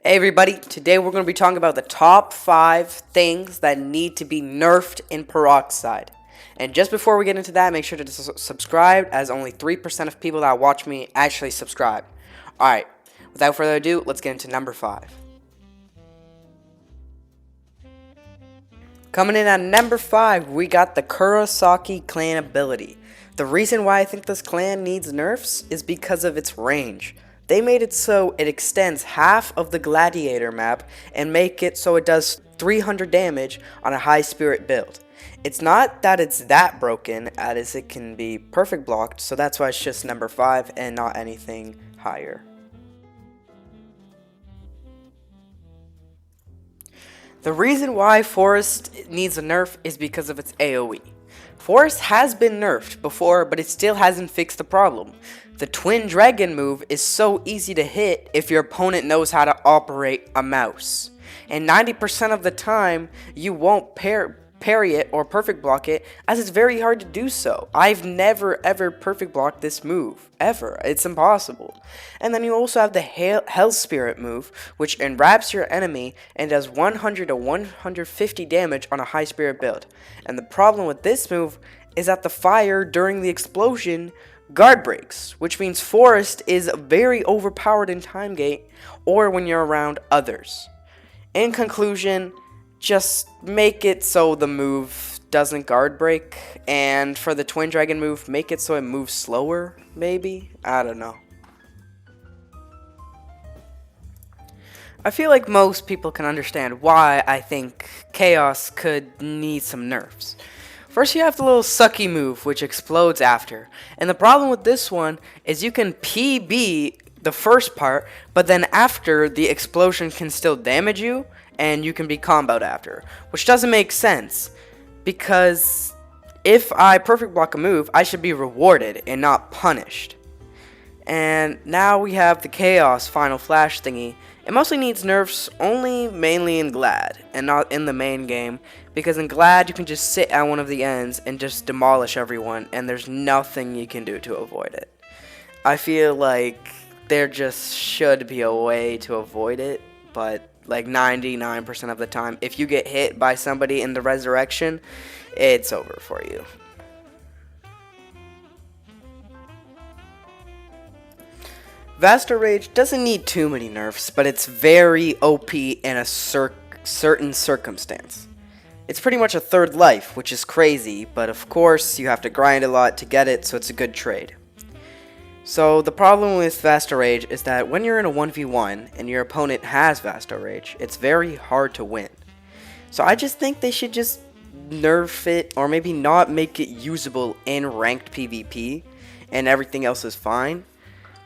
Hey everybody, today we're going to be talking about the top 5 things that need to be nerfed in Peroxide. And just before we get into that, make sure to subscribe, as only 3% of people that watch me actually subscribe. Alright, without further ado, let's get into number 5. Coming in at number 5, we got the Kurosaki clan ability. The reason why I think this clan needs nerfs is because of its range. They made it so it extends half of the gladiator map and make it so it does 300 damage on a high spirit build. It's not that it's that broken, as it can be perfect blocked, so that's why it's just number 5 and not anything higher. The reason why Forest needs a nerf is because of its AoE. Forest has been nerfed before, but it still hasn't fixed the problem. The Twin Dragon move is so easy to hit if your opponent knows how to operate a mouse. And 90% of the time, you won't parry it or perfect block it, as it's very hard to do so. I've never ever perfect blocked this move, ever. It's impossible. And then you also have the Hell Spirit move, which enwraps your enemy and does 100 to 150 damage on a high spirit build. And the problem with this move is that the fire during the explosion guard breaks, which means Forest is very overpowered in time gate or when you're around others. In conclusion, just make it so the move doesn't guard break, and for the Twin Dragon move, make it so it moves slower, maybe? I don't know. I feel like most people can understand why I think Chaos could need some nerfs. First, you have the little sucky move, which explodes after. And the problem with this one is you can PB the first part, but then after, the explosion can still damage you, and you can be comboed after. Which doesn't make sense, because if I perfect block a move, I should be rewarded and not punished. And now we have the Chaos Final Flash thingy. It mostly needs nerfs mainly in Glad, and not in the main game, because in Glad you can just sit at one of the ends and just demolish everyone, and there's nothing you can do to avoid it. I feel like there just should be a way to avoid it, but like 99% of the time, if you get hit by somebody in the resurrection, it's over for you. Vastor Rage doesn't need too many nerfs, but it's very OP in a certain circumstance. It's pretty much a third life, which is crazy, but of course you have to grind a lot to get it, so it's a good trade. So the problem with Vastor Rage is that when you're in a 1v1 and your opponent has Vastor Rage, it's very hard to win. So I just think they should just nerf it, or maybe not make it usable in ranked PvP, and everything else is fine.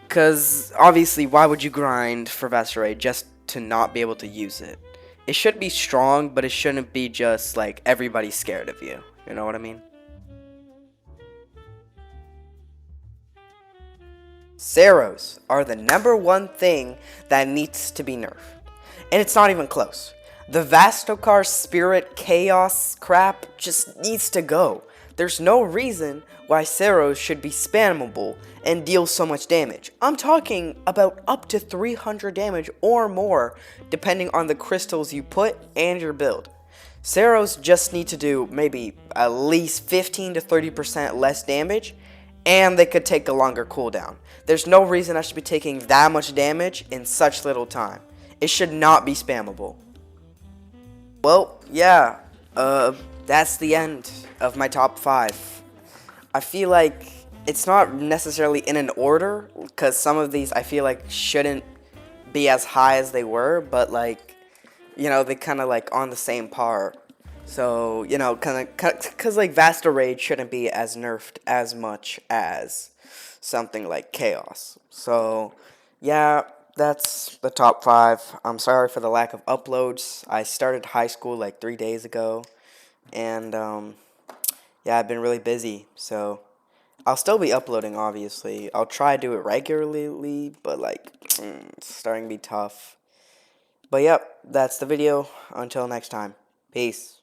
Because, obviously, why would you grind for Vastor Rage just to not be able to use it? It should be strong, but it shouldn't be just, like, everybody's scared of you. You know what I mean? Zeros are the #1 thing that needs to be nerfed. And it's not even close. The Vastokar Spirit Chaos crap just needs to go. There's no reason why Zeros should be spammable and deal so much damage. I'm talking about up to 300 damage or more, depending on the crystals you put and your build. Zeros just need to do maybe at least 15 to 30% less damage, and they could take a longer cooldown. There's no reason I should be taking that much damage in such little time. It should not be spammable. Well, yeah, that's the end of my top 5. I feel like it's not necessarily in an order, because some of these I feel like shouldn't be as high as they were, but like, you know, they kind of like on the same par. So, you know, because like Vastor Rage shouldn't be as nerfed as much as something like Chaos. So, yeah, that's the top 5. I'm sorry for the lack of uploads. I started high school like 3 days ago, and yeah, I've been really busy, so I'll still be uploading, obviously. I'll try to do it regularly, but like, it's starting to be tough. But yep, that's the video. Until next time. Peace.